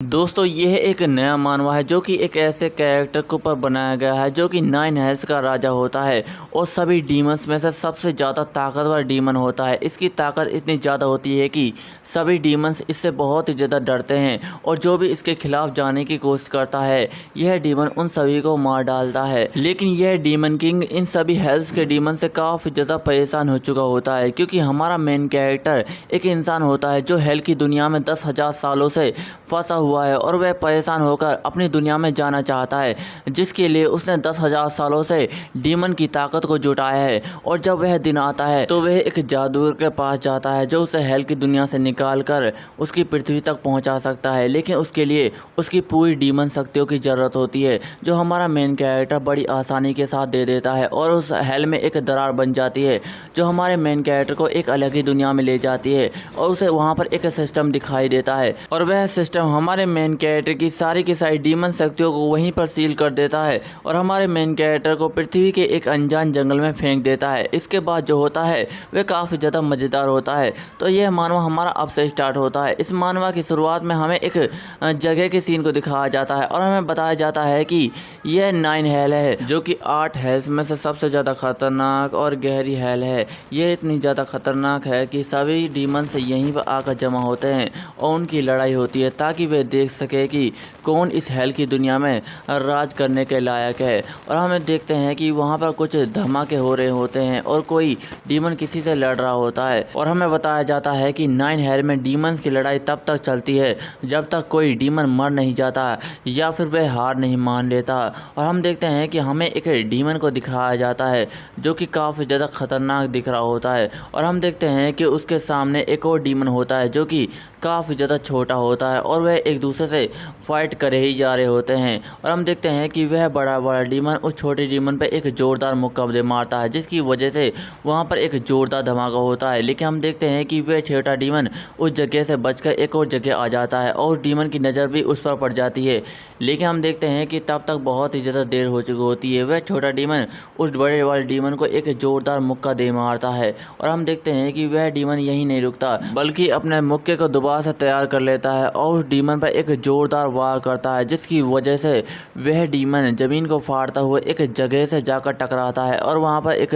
दोस्तों यह एक नया मानवा है जो कि एक ऐसे कैरेक्टर के ऊपर बनाया गया है जो कि 9 हेल्स का राजा होता है और सभी डीमंस में से सबसे ज़्यादा ताकतवर डीमन होता है। इसकी ताकत इतनी ज़्यादा होती है कि सभी डीमंस इससे बहुत ही ज़्यादा डरते हैं और जो भी इसके खिलाफ जाने की कोशिश करता है यह डीमन उन सभी को मार डालता है। लेकिन यह डीमन किंग इन सभी हेल्स के डीमन से काफ़ी ज़्यादा परेशान हो चुका होता है, क्योंकि हमारा मेन कैरेक्टर एक इंसान होता है जो हेल की दुनिया में 10,000 सालों से फंसा हुआ है और वह परेशान होकर अपनी दुनिया में जाना चाहता है, जिसके लिए उसने 10,000 सालों से डीमन की ताकत को जुटाया है। और जब वह दिन आता है तो वह एक जादूगर के पास जाता है जो उसे हेल की दुनिया से निकाल कर उसकी पृथ्वी तक पहुंचा सकता है। लेकिन उसके लिए उसकी पूरी डीमन शक्तियों की ज़रूरत होती है जो हमारा मेन कैरेक्टर बड़ी आसानी के साथ दे देता है। और उस हेल में एक दरार बन जाती है जो हमारे मेन कैरेक्टर को एक अलग ही दुनिया में ले जाती है और उसे वहाँ पर एक सिस्टम दिखाई देता है और वह सिस्टम हमारे मेन कैरेक्टर की सारी डीमन शक्तियों को वहीं पर सील कर देता है और हमारे मेन कैरेक्टर को पृथ्वी के एक अनजान जंगल में फेंक देता है। इसके बाद जो होता है वह काफ़ी ज़्यादा मज़ेदार होता है। तो यह मानवा हमारा अब से स्टार्ट होता है। इस मानवा की शुरुआत में हमें एक जगह के सीन को दिखाया जाता है और हमें बताया जाता है कि यह 9 हेल है जो कि 8 हेल्स में से सबसे ज़्यादा खतरनाक और गहरी हेल है। यह इतनी ज़्यादा खतरनाक है कि सभी डीमन से यहीं पर आकर जमा होते हैं और उनकी लड़ाई होती है ताकि वे देख सके कि कौन इस हेल की दुनिया में राज करने के लायक है। और हमें देखते हैं कि वहाँ पर कुछ धमाके हो रहे होते हैं और कोई डीमन किसी से लड़ रहा होता है और हमें बताया जाता है कि 9 हेल में डीमंस की लड़ाई तब तक चलती है जब तक कोई डीमन मर नहीं जाता या फिर वह हार नहीं मान लेता। और हम देखते हैं कि हमें एक डीमन को दिखाया जाता है जो कि काफ़ी ज़्यादा खतरनाक दिख रहा होता है और हम देखते हैं कि उसके सामने एक और डीमन होता है जो कि काफ़ी ज़्यादा छोटा होता है और वह एक दूसरे से फाइट करे ही जा रहे होते हैं। और हम देखते हैं कि वह बड़ा डीमन उस छोटे डीमन पे एक ज़ोरदार मुक्का दे मारता है जिसकी वजह से वहाँ पर एक ज़ोरदार धमाका होता है। लेकिन हम देखते हैं कि वह छोटा डीमन उस जगह से बचकर एक और जगह आ जाता है और डीमन की नज़र भी उस पर पड़ जाती है। लेकिन हम देखते हैं कि तब तक बहुत ही ज़्यादा देर हो चुकी होती है। वह छोटा डीमन उस बड़े वाले डीमन को एक ज़ोरदार मुक्का दे मारता है और हम देखते हैं कि वह डीमन यही नहीं रुकता बल्कि अपने मुक्के को दोबारा से तैयार कर लेता है और उस डीमन पर एक ज़ोरदार वार करता है, जिसकी वजह से वह डीमन ज़मीन को फाड़ता हुआ एक जगह से जाकर टकराता है और वहाँ पर एक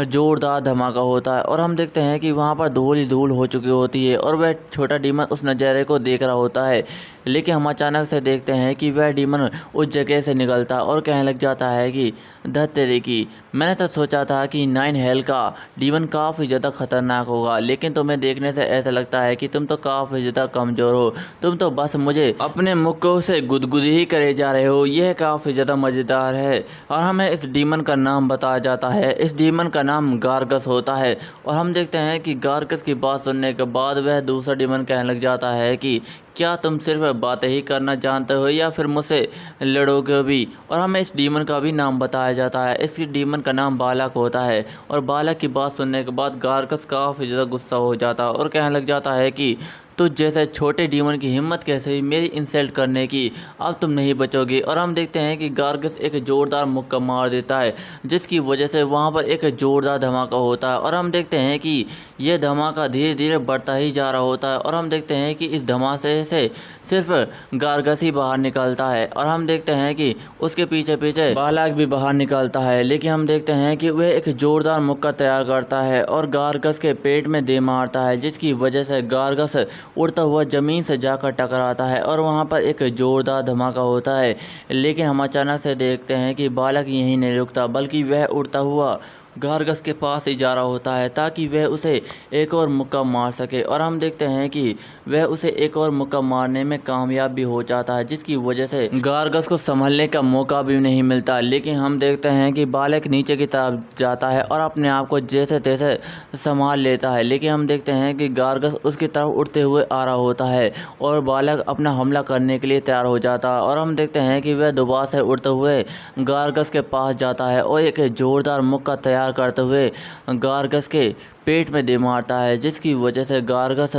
ज़ोरदार धमाका होता है। और हम देखते हैं कि वहाँ पर धूल ही धूल हो चुकी होती है और वह छोटा डीमन उस नज़ारे को देख रहा होता है। लेकिन हम अचानक से देखते हैं कि वह डीमन उस जगह से निकलता और कहने लग जाता है कि धत तेरे की, मैंने तो सोचा था कि 9 हेल का डीमन काफ़ी ज़्यादा खतरनाक होगा, लेकिन तुम्हें देखने से ऐसा लगता है कि तुम तो काफ़ी ज़्यादा कमज़ोर हो, तुम तो बस मुझे अपने मुक्कों से गुदगुदी ही करे जा रहे हो। यह काफ़ी ज़्यादा मज़ेदार है। और हमें इस डीमन का नाम बताया जाता है। इस डीमन का नाम गार्गस होता है और हम देखते हैं कि गार्गस की बात सुनने के बाद वह दूसरा डीमन कहने लग जाता है कि क्या तुम सिर्फ बातें ही करना जानते हो या फिर मुझसे लड़ोगे भी। और हमें इस डीमन का भी नाम बताया जाता है। इस डीमन का नाम बालक होता है और बालक की बात सुनने के बाद गार्गस काफ़ी ज़्यादा गुस्सा हो जाता है और कहने लग जाता है कि तो जैसे छोटे डीमन की हिम्मत कैसे हुई मेरी इंसल्ट करने की, अब तुम नहीं बचोगे। और हम देखते हैं कि गार्गस एक ज़ोरदार मुक्का मार देता है जिसकी वजह से वहाँ पर एक ज़ोरदार धमाका होता है और हम देखते हैं कि यह धमाका धीरे धीरे बढ़ता ही जा रहा होता है और हम देखते हैं कि इस धमाके से सिर्फ गार्गस ही बाहर निकलता है और हम देखते हैं कि उसके पीछे पीछे बालक भी बाहर निकलता है। लेकिन हम देखते हैं कि वह एक ज़ोरदार मुक्का तैयार करता है और गार्गस के पेट में दे मारता है, जिसकी वजह से गार्गस उड़ता हुआ ज़मीन से जाकर टकराता है और वहाँ पर एक ज़ोरदार धमाका होता है। लेकिन हम अचानक से देखते हैं कि बालक यहीं नहीं रुकता बल्कि वह उड़ता हुआ गार्गस के पास ही जा रहा होता है ताकि वह उसे एक और मुक्का मार सके। और हम देखते हैं कि वह उसे एक और मुक्का मारने में कामयाब भी हो जाता है, जिसकी वजह से गार्गस को संभलने का मौका भी नहीं मिलता। लेकिन हम देखते हैं कि बालक नीचे की तरफ जाता है और अपने आप को जैसे तैसे संभाल लेता है। लेकिन हम देखते हैं कि गार्गस उसकी तरफ उड़ते हुए आ रहा होता है और बालक अपना हमला करने के लिए तैयार हो जाता है। और हम देखते हैं कि वह दोबारा से उड़ते हुए गार्गस के पास जाता है और एक ज़ोरदार मुक्का तैयार करते हुए गार्गस के पेट में दे मारता है, जिसकी वजह से गार्गस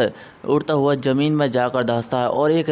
उड़ता हुआ ज़मीन में जाकर धंसता है और एक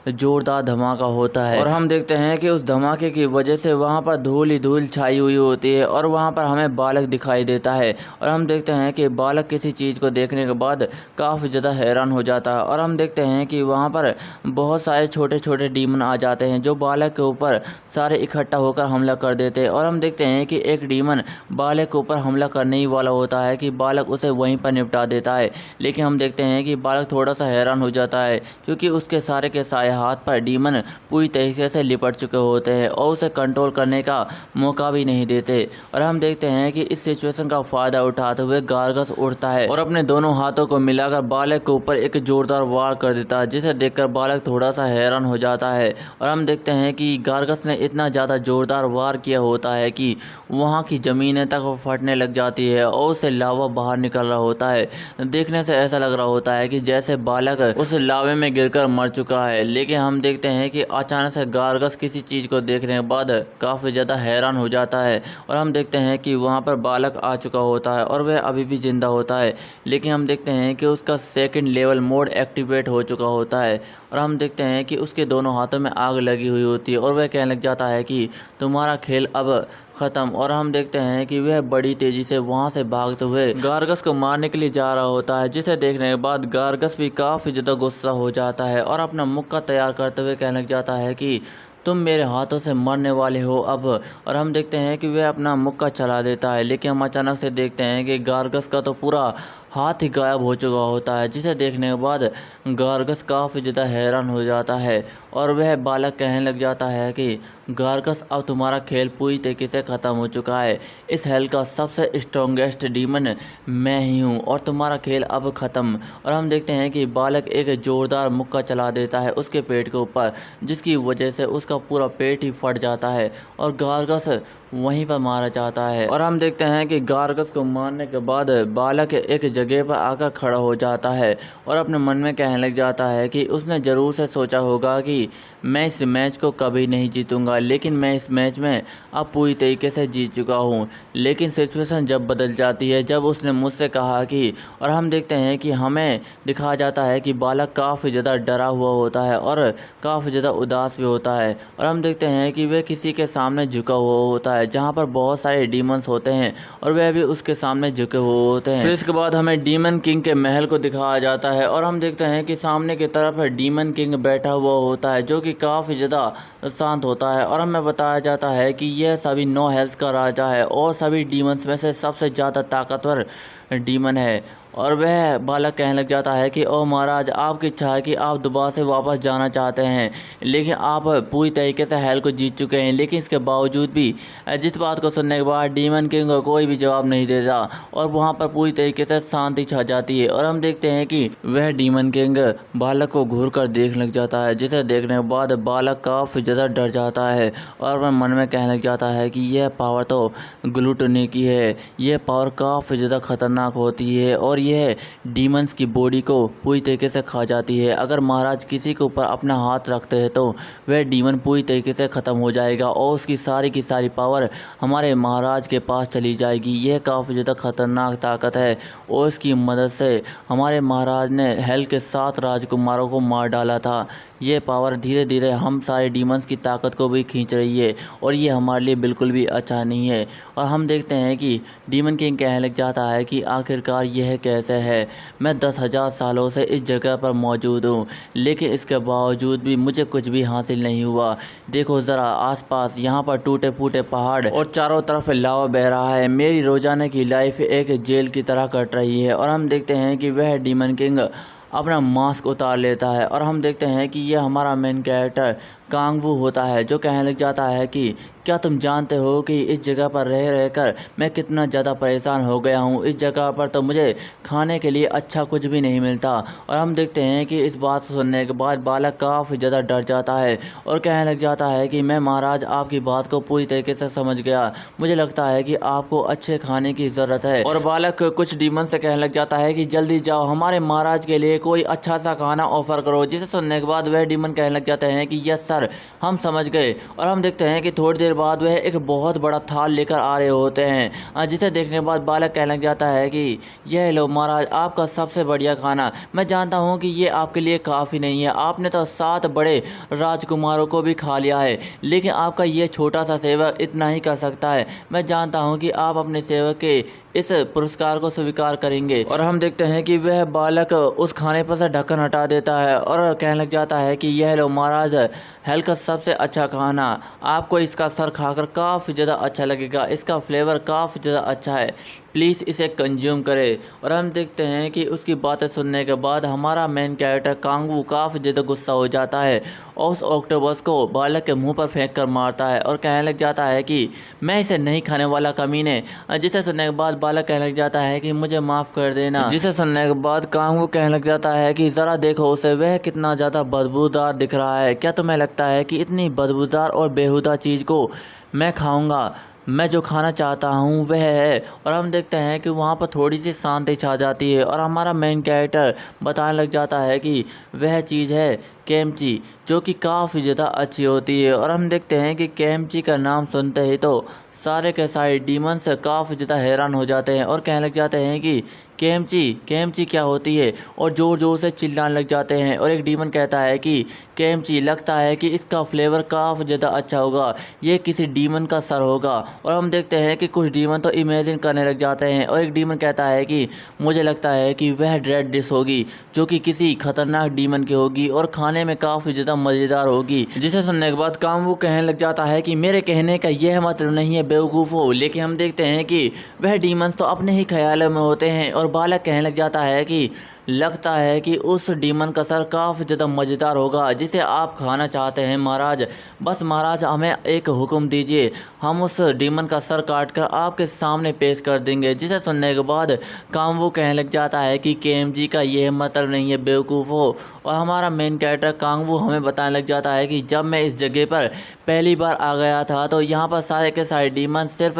ज़ोरदार धमाका होता है। और हम देखते हैं कि उस धमाके की वजह से वहाँ पर धूल ही धूल छाई हुई होती है और वहाँ पर हमें बालक दिखाई देता है। और हम देखते हैं कि बालक किसी चीज़ को देखने के बाद काफ़ी ज़्यादा हैरान हो जाता है। और हम देखते हैं कि वहाँ पर बहुत सारे छोटे छोटे डीमन आ जाते हैं जो बालक के ऊपर सारे इकट्ठा होकर हमला कर देते हैं। और हम देखते हैं कि एक डीमन बालक के ऊपर हमला करने ही वाला होता है कि बालक उसे वहीं पर निपटा देता है। लेकिन हम देखते हैं कि बालक थोड़ा सा हैरान हो जाता है क्योंकि उसके सारे के सारे हाथ पर डीमन पूरी तरीके से लिपट चुके होते हैं और उसे कंट्रोल करने का मौका भी नहीं देते। और हम देखते हैं कि इस सिचुएशन का फ़ायदा उठाते हुए गार्गस उड़ता है और अपने दोनों हाथों को मिलाकर बालक के ऊपर एक जोरदार वार कर देता है, जिसे देखकर बालक थोड़ा सा हैरान हो जाता है। और हम देखते हैं कि गार्गस ने इतना ज़्यादा जोरदार वार किया होता है कि वहाँ की ज़मीनें तक वो फटने लग जाती है और उससे लावा बाहर निकल रहा होता है। देखने से ऐसा लग रहा होता है कि जैसे बालक उस लावे में गिरकर मर चुका है। लेकिन हम देखते हैं कि अचानक से गार्गस किसी चीज़ को देखने के बाद काफ़ी ज़्यादा हैरान हो जाता है और हम देखते हैं कि वहाँ पर बालक आ चुका होता है और वह अभी भी ज़िंदा होता है। लेकिन हम देखते हैं कि उसका सेकंड लेवल मोड एक्टिवेट हो चुका होता है और हम देखते हैं कि उसके दोनों हाथों में आग लगी हुई होती है और वह कहने लग जाता है कि तुम्हारा खेल अब ख़त्म। और हम देखते हैं कि वह बड़ी तेज़ी से वहाँ से भागते हुए गार्गस को मारने के लिए जा रहा होता है, जिसे देखने के बाद गार्गस भी काफ़ी ज़्यादा गुस्सा हो जाता है और अपना मुक्का तैयार करते हुए कहने लग जाता है कि तुम मेरे हाथों से मरने वाले हो अब। और हम देखते हैं कि वह अपना मुक्का चला देता है, लेकिन हम अचानक से देखते हैं कि गार्गस का तो पूरा हाथ ही गायब हो चुका होता है, जिसे देखने के बाद गार्गस काफ़ी ज़्यादा हैरान हो जाता है और वह बालक कहने लग जाता है कि गार्गस अब तुम्हारा खेल पूरी तरीके से ख़त्म हो चुका है। इस हेल का सबसे स्ट्रॉन्गेस्ट डीमन मैं ही हूँ और तुम्हारा खेल अब ख़त्म। और हम देखते हैं कि बालक एक ज़ोरदार मुक्का चला देता है उसके पेट के ऊपर, जिसकी वजह से उसका पूरा पेट ही फट जाता है और गार्गस वहीं पर मारा जाता है। और हम देखते हैं कि गार्गस को मारने के बाद बालक एक जगह पर आकर खड़ा हो जाता है और अपने मन में कहने लग जाता है कि उसने ज़रूर से सोचा होगा कि मैं इस मैच को कभी नहीं जीतूंगा, लेकिन मैं इस मैच में अब पूरी तरीके से जीत चुका हूँ। लेकिन सिचुएशन जब बदल जाती है, जब उसने मुझसे कहा कि, और हम देखते हैं कि हमें दिखाया जाता है कि बालक काफ़ी ज़्यादा डरा हुआ होता है और काफ़ी ज़्यादा उदास भी होता है। और हम देखते हैं कि वह किसी के सामने झुका हुआ होता है जहाँ पर बहुत सारे डीमंस होते हैं और वह भी उसके सामने झुके हुए होते हैं। फिर इसके बाद हमें डीमन किंग के महल को दिखाया जाता है और हम देखते हैं कि सामने की तरफ डीमन किंग बैठा हुआ होता है जो कि काफ़ी ज़्यादा शांत होता है और हमें बताया जाता है कि यह सभी 9 हेल्स का राजा है और सभी डीमंस में से सबसे ज़्यादा ताकतवर डीमन है। और वह बालक कहने लग जाता है कि ओ महाराज, आपकी इच्छा है कि आप दोबारा से वापस जाना चाहते हैं, लेकिन आप पूरी तरीके से हेल को जीत चुके हैं। लेकिन इसके बावजूद भी जिस बात को सुनने के बाद डीमन किंग को कोई भी जवाब नहीं देता और वहाँ पर पूरी तरीके से शांति छा जाती है। और हम देखते हैं कि वह डीमन किंग बालक को घूर कर देखने लग जाता है, जिसे देखने के बाद बालक काफ़ी ज़्यादा डर जाता है और वह मन में कहने लग जाता है कि यह पावर तो ग्लूटनी की है, यह पावर काफ़ी ज़्यादा खतरनाक होती है और यह डीमंस की बॉडी को पूरी तरीके से खा जाती है। अगर महाराज किसी के ऊपर अपना हाथ रखते हैं तो वह डीमन पूरी तरीके से ख़त्म हो जाएगा और उसकी सारी की सारी पावर हमारे महाराज के पास चली जाएगी। यह काफ़ी ज़्यादा खतरनाक ताकत है और इसकी मदद से हमारे महाराज ने हेल के 7 राजकुमारों को मार डाला था। ये पावर धीरे धीरे हम सारे डीमंस की ताकत को भी खींच रही है और ये हमारे लिए बिल्कुल भी अच्छा नहीं है। और हम देखते हैं कि डीमन किंग कहने लग जाता है कि आखिरकार यह कैसे है, मैं 10,000 सालों से इस जगह पर मौजूद हूँ, लेकिन इसके बावजूद भी मुझे कुछ भी हासिल नहीं हुआ। देखो ज़रा आसपास, यहाँ पर टूटे फूटे पहाड़ और चारों तरफ लावा बह रहा है। मेरी रोज़ाना की लाइफ एक जेल की तरह कट रही है। और हम देखते हैं कि वह डीमन किंग अपना मास्क उतार लेता है और हम देखते हैं कि यह हमारा मेन कैरेक्टर कांगवू होता है, जो कहने लग जाता है कि क्या तुम जानते हो कि इस जगह पर रह रहकर मैं कितना ज़्यादा परेशान हो गया हूँ। इस जगह पर तो मुझे खाने के लिए अच्छा कुछ भी नहीं मिलता। और हम देखते हैं कि इस बात सुनने के बाद बालक काफ़ी ज़्यादा डर जाता है और कहने लग जाता है कि मैं महाराज आपकी बात को पूरी तरीके से समझ गया, मुझे लगता है कि आपको अच्छे खाने की ज़रूरत है। और बालक कुछ डीमन से कहने लग जाता है कि जल्दी जाओ, हमारे महाराज के लिए कोई अच्छा सा खाना ऑफर करो। जिसे सुनने के बाद वह डीमन कहने लग जाते हैं कि यस सर, हम समझ गए। और हम देखते हैं कि थोड़ी देर देर बाद वह एक बहुत बड़ा थाल लेकर आ रहे होते हैं, जिसे देखने के बाद बालक कहने लग जाता है कि यह लो महाराज, आपका सबसे बढ़िया खाना। मैं जानता हूँ कि ये आपके लिए काफ़ी नहीं है, आपने तो 7 बड़े राजकुमारों को भी खा लिया है, लेकिन आपका ये छोटा सा सेवक इतना ही कर सकता है। मैं जानता हूँ कि आप अपने सेवक के इस पुरस्कार को स्वीकार करेंगे। और हम देखते हैं कि वह बालक उस खाने पर से ढक्कन हटा देता है और कहने लग जाता है कि यह लो महाराज, हेल का सबसे अच्छा खाना, आपको इसका सर खाकर काफ़ी ज़्यादा अच्छा लगेगा, इसका फ्लेवर काफ़ी ज़्यादा अच्छा है, प्लीज़ इसे कंज्यूम करें। और हम देखते हैं कि उसकी बातें सुनने के बाद हमारा मेन कैरेक्टर कांगवू काफ़ी ज़्यादा गुस्सा हो जाता है और उस ऑक्टोपस को बालक के मुंह पर फेंक कर मारता है और कहने लग जाता है कि मैं इसे नहीं खाने वाला कमीने। जिसे सुनने के बाद बालक कहने लग जाता है कि मुझे माफ़ कर देना। जिसे सुनने के बाद कांगवू कहने लग जाता है कि ज़रा देखो उसे, वह कितना ज़्यादा बदबूदार दिख रहा है, क्या तुम्हें लगता है कि इतनी बदबूदार और बेहुदा चीज़ को मैं खाऊंगा? मैं जो खाना चाहता हूँ वह है। और हम देखते हैं कि वहाँ पर थोड़ी सी शांति छा जाती है और हमारा मेन कैरेक्टर बताने लग जाता है कि वह चीज़ है केमची, जो कि काफ़ी ज़्यादा अच्छी होती है। और हम देखते हैं कि केमची का नाम सुनते ही तो सारे के सारे डीमंस काफ़ी ज़्यादा हैरान हो जाते हैं और कहने लग जाते हैं कि केमची क्या होती है, और ज़ोर ज़ोर से चिल्लाने लग जाते हैं। और एक डीमन कहता है कि केमची, लगता है कि इसका फ्लेवर काफ़ी ज़्यादा अच्छा होगा, ये किसी डीमन का सर होगा। और हम देखते हैं कि कुछ डीमन तो इमेजिन करने लग जाते हैं और एक डीमन कहता है कि मुझे लगता है कि वह ड्रेड डिश होगी, जो कि किसी खतरनाक डीमन की होगी और खाने में काफ़ी ज़्यादा मज़ेदार होगी। जिसे सुनने के बाद कामवू कहने लग जाता है कि मेरे कहने का यह मतलब नहीं है बेवकूफ़ो। लेकिन हम देखते हैं कि वह डीमंस तो अपने ही ख्यालों में होते हैं और बालक कहने लग जाता है कि लगता है कि उस डीमन का सर काफ़ी ज़्यादा मज़ेदार होगा जिसे आप खाना चाहते हैं महाराज। बस महाराज, हमें एक हुक्म दीजिए, हम उस डीमन का सर काट कर आपके सामने पेश कर देंगे। जिसे सुनने के बाद कामवू कहने लग जाता है कि केएमजी का यह मतलब नहीं है बेवकूफ़ हो। और हमारा मेन कैरेक्टर कांगवू हमें बताने लग जाता है कि जब मैं इस जगह पर पहली बार आ गया था तो यहाँ पर सारे के सारे डीमन सिर्फ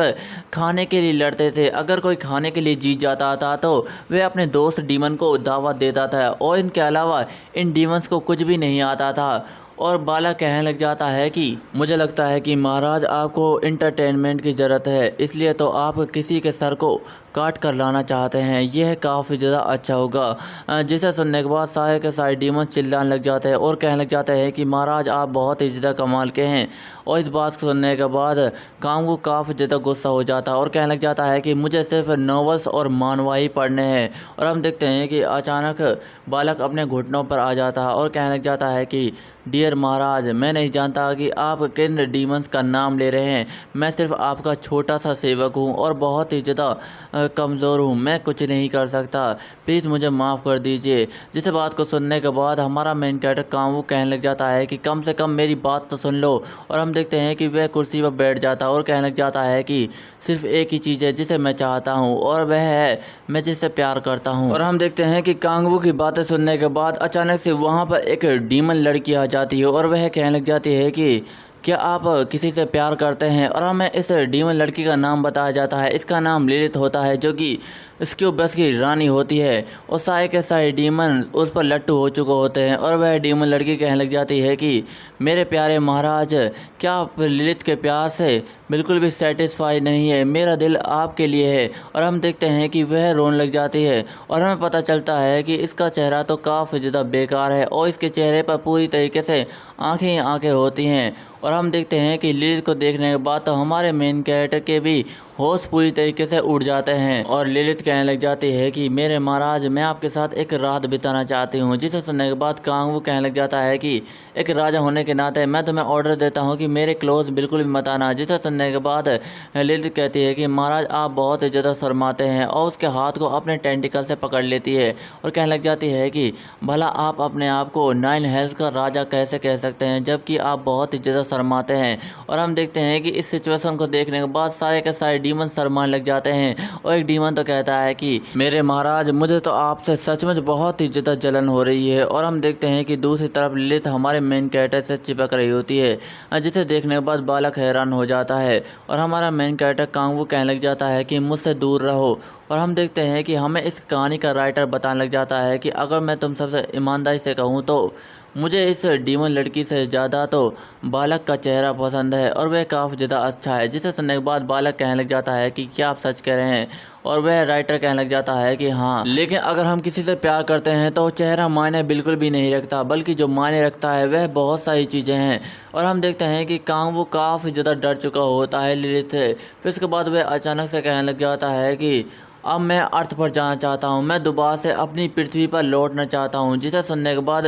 खाने के लिए लड़ते थे। अगर कोई खाने के लिए जीत जाता था तो वह अपने दोस्त डीमन को दावत देता था और इनके अलावा इन डीमंस को कुछ भी नहीं आता था। और बालक कहने लग जाता है कि मुझे लगता है कि महाराज आपको इंटरटेनमेंट की ज़रूरत है, इसलिए तो आप किसी के सर को काट कर लाना चाहते हैं, यह काफ़ी ज़्यादा अच्छा होगा। जिसे सुनने के बाद सारे के सारे डीमन चिल्लाने लग जाते हैं और कहने लग जाते हैं कि महाराज आप बहुत ही ज़्यादा कमाल के हैं। और इस बात को सुनने के बाद कांगवू काफ़ी ज़्यादा गुस्सा हो जाता है और कहने लग जाता है कि मुझे सिर्फ नॉवेल्स और मानवा ही पढ़ने हैं। और हम देखते हैं कि अचानक बालक अपने घुटनों पर आ जाता है और कहने लग जाता है कि डियर महाराज, मैं नहीं जानता कि आप किन डीमंस का नाम ले रहे हैं, मैं सिर्फ आपका छोटा सा सेवक हूं और बहुत ही ज़्यादा कमज़ोर हूं, मैं कुछ नहीं कर सकता, प्लीज़ मुझे माफ़ कर दीजिए। जिस बात को सुनने के बाद हमारा मेन कैरेक्टर कांगवू कहने लग जाता है कि कम से कम मेरी बात तो सुन लो। और हम देखते हैं कि वह कुर्सी पर बैठ जाता है और कहने लग जाता है कि सिर्फ एक ही चीज़ है जिसे मैं चाहता हूँ और वह है मैं जिससे प्यार करता हूँ। और हम देखते हैं कि कांगवू की बातें सुनने के बाद अचानक से वहाँ पर एक डीमन लड़की आ जाती है और वह कहने लग जाती है कि क्या आप किसी से प्यार करते हैं। और हमें इस डीमन लड़की का नाम बताया जाता है, इसका नाम लिलित होता है, जो कि स्क्यूबस की रानी होती है। और सारे के सारे डीमन उस पर लट्टू हो चुके होते हैं और वह डीमन लड़की कहने लग जाती है कि मेरे प्यारे महाराज, क्या आप लिलित के प्यार से बिल्कुल भी सेटिस्फाई नहीं है, मेरा दिल आपके लिए है। और हम देखते हैं कि वह रोने लग जाती है और हमें पता चलता है कि इसका चेहरा तो काफ़ी ज़्यादा बेकार है और इसके चेहरे पर पूरी तरीके से आंखें ही आंखें होती हैं। और हम देखते हैं कि लिलित को देखने के बाद तो हमारे मेन कैरेक्टर के भी होश पूरी तरीके से उड़ जाते हैं। और लिलित कहने लग जाती है कि मेरे महाराज, मैं आपके साथ एक रात बिताना चाहती हूँ। जिसे सुनने के बाद कांगवू कहने लग जाता है कि एक राजा होने के नाते मैं तुम्हें ऑर्डर देता हूँ कि मेरे क्लोज बिल्कुल भी मत आना। जिसे सुनने के बाद लिलित कहती है कि महाराज आप बहुत ही ज़्यादा शर्माते हैं और उसके हाथ को अपने टेंटिकल से पकड़ लेती है और कहने लग जाती है कि भला आप अपने आप को 9 हेल्स का राजा कैसे कह सकते हैं जबकि आप बहुत ही ज़्यादा शर्माते हैं। और हम देखते हैं कि इस सिचुएशन को देखने के बाद सारे के सारे डीमन शर्माने लग जाते हैं और एक डीमन तो कहता है कि मेरे महाराज, मुझे तो आपसे सचमुच बहुत ही ज़्यादा जलन हो रही है। और हम देखते हैं कि दूसरी तरफ लिलित हमारे मेन कैरेक्टर से चिपक रही होती है, जिसे देखने के बाद बालक हैरान हो जाता है और हमारा मेन कैरेक्टर कांगवू कहने लग जाता है कि मुझसे दूर रहो। और हम देखते हैं कि हमें इस कहानी का राइटर बताने लग जाता है कि अगर मैं तुम सबसे ईमानदारी से कहूँ तो मुझे इस डीमन लड़की से ज़्यादा तो बालक का चेहरा पसंद है और वह काफ़ी ज़्यादा अच्छा है। जिसे सुनने के बाद बालक कहने लग जाता है कि क्या आप सच कह रहे हैं, और वह राइटर कहने लग जाता है कि हाँ, लेकिन अगर हम किसी से प्यार करते हैं तो चेहरा मायने बिल्कुल भी नहीं रखता, बल्कि जो मायने रखता है वह बहुत सारी चीज़ें हैं। और हम देखते हैं कि कांगवू काफ़ी ज़्यादा डर चुका होता है लिलित से। फिर उसके बाद वह अचानक से कहने लग जाता है कि अब मैं अर्थ पर जाना चाहता हूँ, मैं दोबारा से अपनी पृथ्वी पर लौटना चाहता हूँ। जिसे सुनने के बाद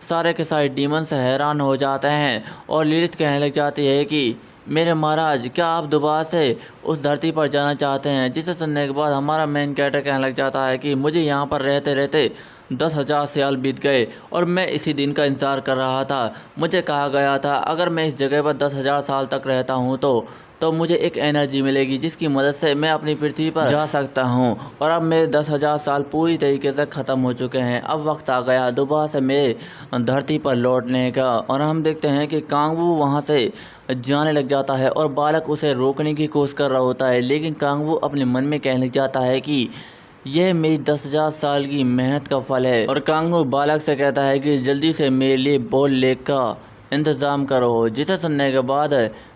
सारे के सारे डीमंस हैरान हो जाते हैं और लिलित कहने लग जाती है कि मेरे महाराज, क्या आप दोबारा से उस धरती पर जाना चाहते हैं। जिसे सुनने के बाद हमारा मेन कैरेक्टर कहने लग जाता है कि मुझे यहाँ पर रहते रहते 10,000 साल बीत गए और मैं इसी दिन का इंतज़ार कर रहा था। मुझे कहा गया था अगर मैं इस जगह पर 10,000 साल तक रहता हूँ तो मुझे एक एनर्जी मिलेगी जिसकी मदद से मैं अपनी पृथ्वी पर जा सकता हूँ। और अब मेरे 10,000 साल पूरी तरीके से ख़त्म हो चुके हैं। अब वक्त आ गया दोबारा से मेरे धरती पर लौटने का। और हम देखते हैं कि कांगवू वहाँ से जाने लग जाता है और बालक उसे रोकने की कोशिश कर रहा होता है, लेकिन कांगवू अपने मन में कहने लग जाता है कि यह मेरी 10,000 साल की मेहनत का फल है। और कांगवू बालक से कहता है कि जल्दी से मेरे लिए बोल लेक का इंतज़ाम करो। जिसे सुनने के बाद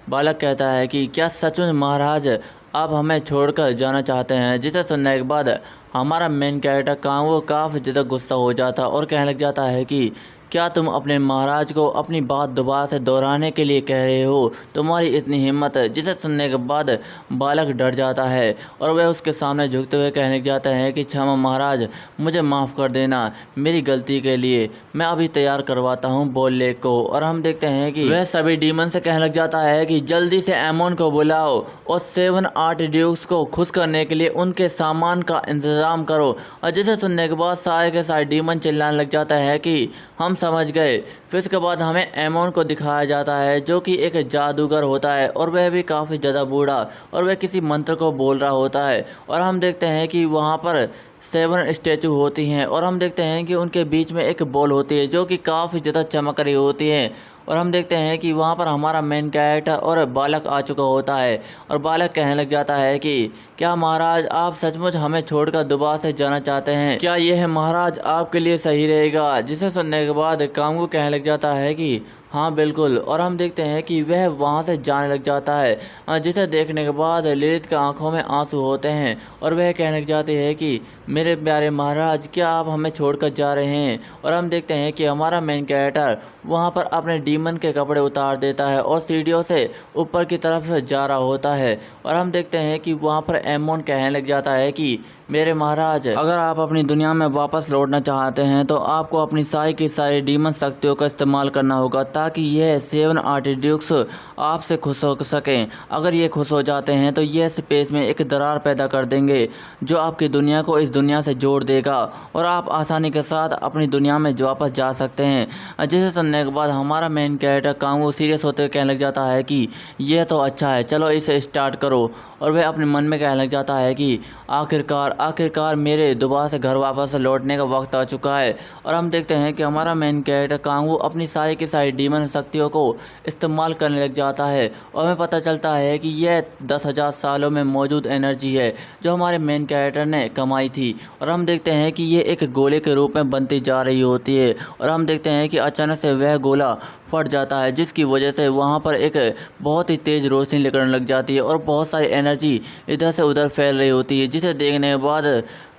बालक कहता है कि क्या सच में महाराज आप हमें छोड़कर जाना चाहते हैं। जिसे सुनने के बाद हमारा मेन कैरेक्टर कांगवू काफ़ी ज़्यादा गुस्सा हो जाता और कहने लग जाता है कि क्या तुम अपने महाराज को अपनी बात दोबारा से दोहराने के लिए कह रहे हो, तुम्हारी इतनी हिम्मत। जिसे सुनने के बाद बालक डर जाता है और वह उसके सामने झुकते हुए कहने लग जाता है कि क्षमा महाराज, मुझे माफ़ कर देना मेरी गलती के लिए, मैं अभी तैयार करवाता हूँ बोल लेक को। और हम देखते हैं कि वह सभी डीमन से कहने लग जाता है कि जल्दी से एमोन को बुलाओ और 7 आर्चड्यूक्स को खुश करने के लिए उनके सामान का इंतज़ाम करो। और जिसे सुनने के बाद सारे के सारे डीमन चिल्लाने लग जाता है कि हम समझ गए। फिर उसके बाद हमें एमोन को दिखाया जाता है जो कि एक जादूगर होता है और वह भी काफ़ी ज़्यादा बूढ़ा, और वह किसी मंत्र को बोल रहा होता है। और हम देखते हैं कि वहाँ पर 7 स्टैचू होती हैं और हम देखते हैं कि उनके बीच में एक बॉल होती है जो कि काफ़ी ज़्यादा चमक रही होती है। और हम देखते हैं कि वहाँ पर हमारा मेन कैरेक्टर और बालक आ चुका होता है और बालक कहने लग जाता है कि क्या महाराज आप सचमुच हमें छोड़कर दोबारा से जाना चाहते हैं, क्या यह महाराज आपके लिए सही रहेगा। जिसे सुनने के बाद कांगवू कहने लग जाता है कि हाँ बिल्कुल। और हम देखते हैं कि वह वहाँ से जाने लग जाता है, जिसे देखने के बाद लिलित की आंखों में आंसू होते हैं और वह कहने लग जाती है कि मेरे प्यारे महाराज, क्या आप हमें छोड़कर जा रहे हैं। और हम देखते हैं कि हमारा मेन कैरेक्टर वहाँ पर अपने डीमन के कपड़े उतार देता है और सीढ़ियों से ऊपर की तरफ जा रहा होता है। और हम देखते हैं कि वहाँ पर एमोन कहने लग जाता है कि मेरे महाराज, अगर आप अपनी दुनिया में वापस लौटना चाहते हैं तो आपको अपनी सारी की सारी डीमन शक्तियों का इस्तेमाल करना होगा ताकि यह 7 आर्चड्यूक्स आपसे खुश हो सकें। अगर ये खुश हो जाते हैं तो यह स्पेस में एक दरार पैदा कर देंगे जो आपकी दुनिया को इस दुनिया से जोड़ देगा और आप आसानी के साथ अपनी दुनिया में वापस जा सकते हैं। जिसे सुनने के बाद हमारा मेन कैरेक्टर कांगवू सीरियस होते हुए कहने लग जाता है कि यह तो अच्छा है, चलो इसे स्टार्ट करो। और वह अपने मन में कहने लग जाता है कि आखिरकार मेरे दोबारा से घर वापस लौटने का वक्त आ चुका है। और हम देखते हैं कि हमारा मेन कैरेक्टर कांगवू अपनी सारी की सारी डीमन शक्तियों को इस्तेमाल करने लग जाता है और हमें पता चलता है कि यह 10,000 सालों में मौजूद एनर्जी है जो हमारे मेन कैरेक्टर ने कमाई थी। और हम देखते हैं कि ये एक गोले के रूप में बनती जा रही होती है और हम देखते हैं कि अचानक से वह गोला फट जाता है जिसकी वजह से वहाँ पर एक बहुत ही तेज़ रोशनी निकलने लग जाती है और बहुत सारी एनर्जी इधर से उधर फैल रही होती है। जिसे देखने के बाद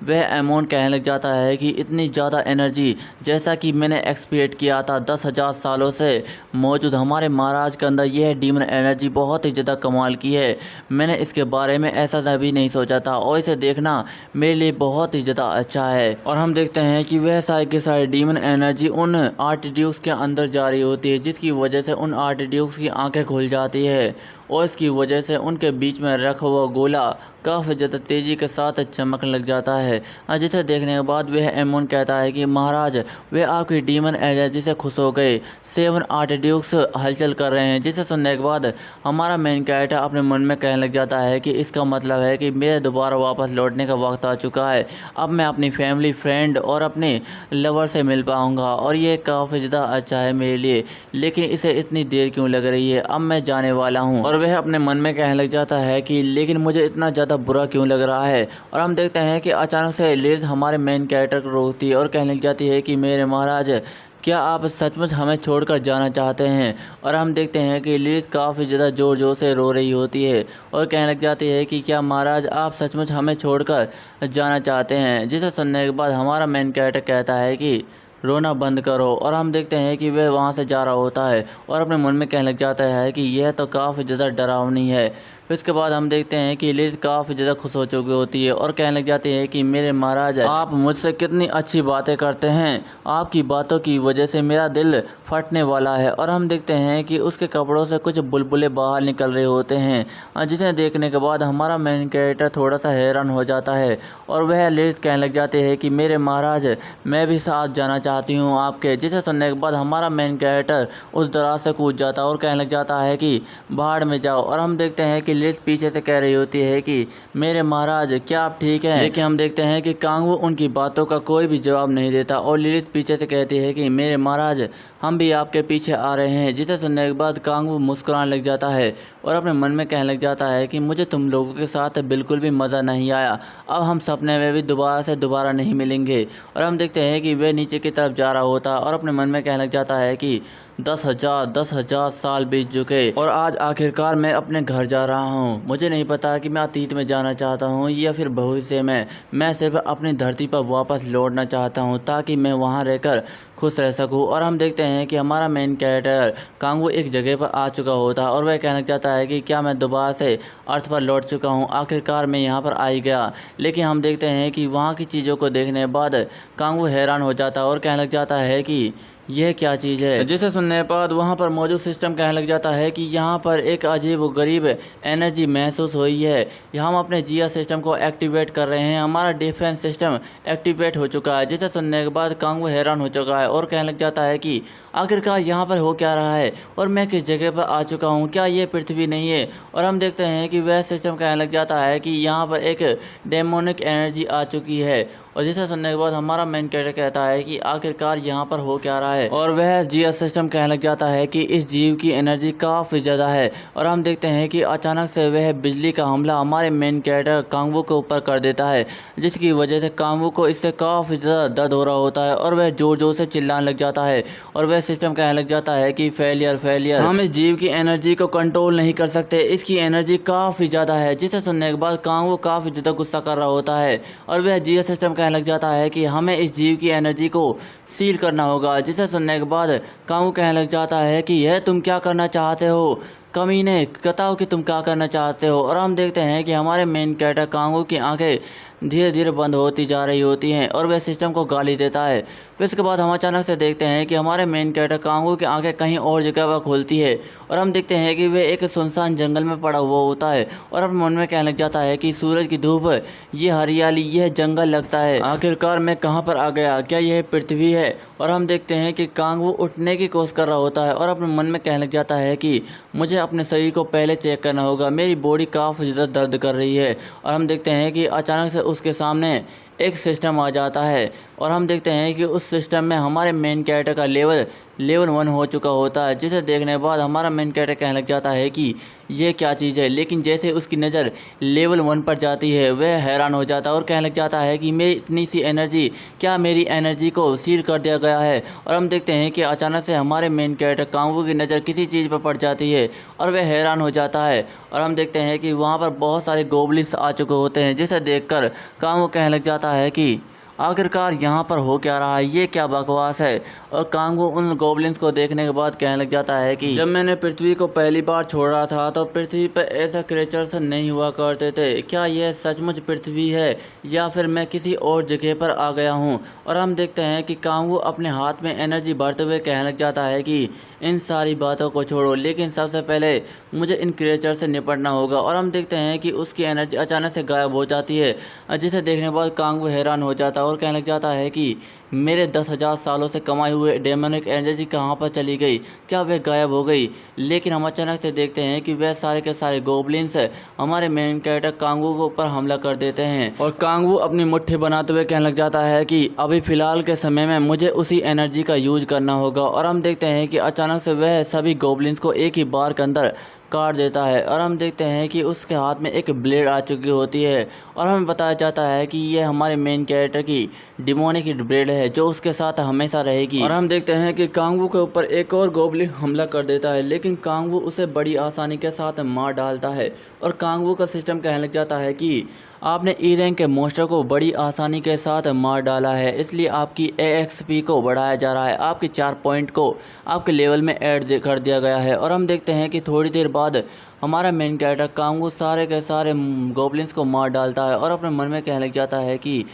वह एमोन कहने लग जाता है कि इतनी ज़्यादा एनर्जी जैसा कि मैंने एक्सपेक्ट किया था 10,000 सालों से मौजूद हमारे महाराज के अंदर, यह डीमन एनर्जी बहुत ही ज़्यादा कमाल की है। मैंने इसके बारे में ऐसा भी नहीं सोचा था और इसे देखना मेरे लिए बहुत ही ज़्यादा अच्छा है। और हम देखते हैं कि वह सारी की सारी डीमन एनर्जी उन आर्चड्यूक्स के अंदर जा रही होती है जिसकी वजह से उन आर्चड्यूक्स की आंखें खुल जाती है और इसकी वजह से उनके बीच में रखा हुआ गोला काफ़ी ज़्यादा तेज़ी के साथ चमकने लग जाता है। जिसे देखने के बाद वह एमोन कहता है कि महाराज, वे आपकी डीमन एनर्जी से खुश हो गए, 7 आर्चड्यूक्स हलचल कर रहे हैं। जिसे सुनने के बाद हमारा मेन कैरेक्टर अपने मन में कहने लग जाता है कि इसका मतलब है कि मेरे दोबारा वापस लौटने का वक्त आ चुका है। अब मैं अपनी फैमिली, फ्रेंड और अपने लवर से मिल पाऊँगा और ये काफ़ी ज़्यादा अच्छा है मेरे लिए, लेकिन इसे इतनी देर क्यों लग रही है, अब मैं जाने वाला हूँ। और वह अपने मन में कहने लग जाता है कि लेकिन मुझे इतना ज़्यादा बुरा क्यों लग रहा है। और हम देखते हैं कि अचानक से लिलिथ हमारे मेन कैरेक्टर को रोकती है और कहने लग जाती है कि मेरे महाराज, क्या आप सचमुच हमें छोड़कर जाना चाहते हैं। और हम देखते हैं कि लिलिथ काफ़ी ज़्यादा ज़ोर ज़ोर से रो रही होती है और कहने लग जाती है कि क्या महाराज आप सचमुच हमें छोड़कर जाना चाहते हैं। जिसे सुनने के बाद हमारा मेन कैरेक्टर कहता है कि रोना बंद करो। और हम देखते हैं कि वह वहाँ से जा रहा होता है और अपने मन में कहने लग जाता है कि यह तो काफ़ी ज़्यादा डरावनी है। फिर इसके बाद हम देखते हैं कि लिलिथ काफ़ी ज़्यादा खुश हो चुकी होती है और कहने लग जाती है कि मेरे महाराज, आप मुझसे कितनी अच्छी बातें करते हैं, आपकी बातों की वजह से मेरा दिल फटने वाला है। और हम देखते हैं कि उसके कपड़ों से कुछ बुलबुले बाहर निकल रहे होते हैं, जिसे देखने के बाद हमारा मेन कैरेक्टर थोड़ा सा हैरान हो जाता है और वह लिलिथ कहने लग जाते हैं कि मेरे महाराज, मैं भी साथ जाना चाहती हूँ आपके। जिसे सुनने के बाद हमारा मेन कैरेक्टर उस दराज से कूद जाता है और कहने लग जाता है कि बाहर में जाओ। और हम देखते हैं कि लिलिथ पीछे से कह रही होती है कि मेरे महाराज, क्या आप ठीक हैं। लेकिन हम देखते हैं कि कांगवू उनकी बातों का कोई भी जवाब नहीं देता और लिलिथ पीछे से कहती है कि मेरे महाराज, हम भी आपके पीछे आ रहे हैं। जिसे सुनने के बाद कांगवू मुस्कुराने लग जाता है और अपने मन में कहने लग जाता है कि मुझे तुम लोगों के साथ बिल्कुल भी मज़ा नहीं आया, अब हम सपने में भी दोबारा नहीं मिलेंगे। और हम देखते हैं कि वह नीचे की तरफ जा रहा होता और अपने मन में कहने लग जाता है कि 10,000 साल बीत चुके और आज आखिरकार मैं अपने घर जा रहा हूँ। मुझे नहीं पता कि मैं अतीत में जाना चाहता हूँ या फिर भविष्य में। मैं सिर्फ अपनी धरती पर वापस लौटना चाहता हूँ ताकि मैं वहाँ रहकर खुश रह सकूँ। और हम देखते हैं कि हमारा मेन कैरेक्टर कांगवू एक जगह पर आ चुका होता है और वह कहना चाहता है कि क्या मैं दोबारा से अर्थ पर लौट चुका हूँ, आखिरकार मैं यहाँ पर आ ही गया। लेकिन हम देखते हैं कि वहाँ की चीज़ों को देखने के बाद कांगवू हैरान हो जाता है और कहने लग जाता है कि यह क्या चीज़ है। जिसे सुनने के बाद वहाँ पर मौजूद सिस्टम कहने लग जाता है कि यहाँ पर एक अजीब व गरीब एनर्जी महसूस हुई है, हम अपने जिया सिस्टम को एक्टिवेट कर रहे हैं, हमारा डिफेंस सिस्टम एक्टिवेट हो चुका है। जिसे सुनने के बाद कांगवू हैरान हो चुका है और कहने लग जाता है कि आखिरकार यहाँ पर हो क्या रहा है और मैं किस जगह पर आ चुका हूँ, क्या ये पृथ्वी नहीं है। और हम देखते हैं कि वह सिस्टम कहने लग जाता है कि यहाँ पर एक डेमोनिक एनर्जी आ चुकी है। और जिसे सुनने के बाद हमारा मेन कैरेक्टर कहता है कि आखिरकार यहाँ पर हो क्या रहा है। और वह जिया सिस्टम कहने लग जाता है कि इस जीव की एनर्जी काफ़ी ज़्यादा है। और हम देखते हैं कि अचानक से वह बिजली का हमला हमारे मेन कैरेक्टर कांगवू के ऊपर कर देता है, जिसकी वजह से कांगवू को इससे काफ़ी ज़्यादा दर्द हो रहा होता है और वह जोर जोर से चिल्लाने लग जाता है। और वह सिस्टम कहने लग जाता है कि फेलियर, हम इस जीव की एनर्जी को कंट्रोल नहीं कर सकते, इसकी एनर्जी काफ़ी ज़्यादा है। जिसे सुनने के बाद कांगवू काफ़ी ज़्यादा गुस्सा कर रहा होता है और वह जिया सिस्टम कहने लग जाता है कि हमें इस जीव की एनर्जी को सील करना होगा। जिसे सुनने के बाद कांगवू कहने लग जाता है कि यह तुम क्या करना चाहते हो, कमीने, बताओ कि तुम क्या करना चाहते हो। और हम देखते हैं कि हमारे मेन कैरेक्टर कांगवू की आंखें धीरे धीरे बंद होती जा रही होती हैं और वह सिस्टम को गाली देता है। फिर इसके बाद हम अचानक से देखते हैं कि हमारे मेन कैरेक्टर कांगवू की आंखें कहीं और जगह पर खुलती है और हम देखते हैं कि वह एक सुनसान जंगल में पड़ा हुआ होता है और अपने मन में कहने लग जाता है कि सूरज की धूप, ये हरियाली, यह जंगल लगता है, आखिरकार मैं कहाँ पर आ गया, क्या यह पृथ्वी है। और हम देखते हैं कि कांगवू उठने की कोशिश कर रहा होता है और अपने मन में कहने लग जाता है कि मुझे अपने शरीर को पहले चेक करना होगा, मेरी बॉडी काफ़ी ज़्यादा दर्द कर रही है। और हम देखते हैं कि अचानक से उसके सामने एक सिस्टम आ जाता है और हम देखते हैं कि उस सिस्टम में हमारे मेन कैरेक्टर का लेवल 1 हो चुका होता है। जिसे देखने के बाद हमारा मेन कैरेक्टर कहने लग जाता है कि ये क्या चीज़ है। लेकिन जैसे उसकी नज़र लेवल 1 पर जाती है वह हैरान हो जाता है और कहने लग जाता है कि मेरी इतनी सी एनर्जी, क्या मेरी एनर्जी को सील कर दिया गया है। और हम देखते हैं कि अचानक से हमारे मेन कैरेक्टर कांगवू की नज़र किसी चीज़ पर पड़ जाती है और वह हैरान हो जाता है। और हम देखते हैं कि वहाँ पर बहुत सारे गोबलिन्स आ चुके होते हैं, जिसे देखकर कांगवू कहने लग जाता है कि आखिरकार यहाँ पर हो क्या रहा है, ये क्या बकवास है। और कांगवू उन गोबलिन्स को देखने के बाद कहने लग जाता है कि जब मैंने पृथ्वी को पहली बार छोड़ा था तो पृथ्वी पर ऐसा क्रिएचर्स नहीं हुआ करते थे, क्या यह सचमुच पृथ्वी है या फिर मैं किसी और जगह पर आ गया हूँ। और हम देखते हैं कि कांगवू अपने हाथ में एनर्जी भरते हुए कहने लग जाता है कि इन सारी बातों को छोड़ो, लेकिन सबसे पहले मुझे इन क्रिएचर से निपटना होगा। और हम देखते हैं कि उसकी एनर्जी अचानक से गायब हो जाती है, जिसे देखने के बाद कांगवू हैरान हो जाता है और कहने लग जाता है कि मेरे 10,000 सालों से कमाए हुए डेमोनिक एनर्जी कहाँ पर चली गई, क्या वह गायब हो गई। लेकिन हम अचानक से देखते हैं कि वह सारे के सारे गोबलिन्स हमारे मेन कैरेक्टर कांगू के ऊपर हमला कर देते हैं और कांगू अपनी मुट्ठी बनाते हुए कहने लग जाता है कि अभी फ़िलहाल के समय में मुझे उसी एनर्जी का यूज करना होगा। और हम देखते हैं कि अचानक से वह सभी गोबलिन्स को एक ही बार के अंदर काट देता है और हम देखते हैं कि उसके हाथ में एक ब्लेड आ चुकी होती है और हमें बताया जाता है कि यह हमारे मेन कैरेक्टर की डिमोनिक ब्लेड है जो उसके साथ हमेशा रहेगी। और हम देखते हैं कि कांगू के ऊपर एक और गोबलिन हमला कर देता है, लेकिन कांगू उसे बड़ी आसानी के साथ मार डालता है और कांगू का सिस्टम कहने लग जाता है कि आपने ई रैंक के मॉन्स्टर को बड़ी आसानी के साथ मार डाला है, इसलिए आपकी एक्सपी को बढ़ाया जा रहा है, आपके 4 पॉइंट को आपके लेवल में ऐड कर दिया गया है। और हम देखते हैं कि थोड़ी देर बाद हमारा मेन कैरेक्टर कांगू सारे के सारे गोबलिन्स को मार डालता है और अपने मन में कहने लग जाता है कि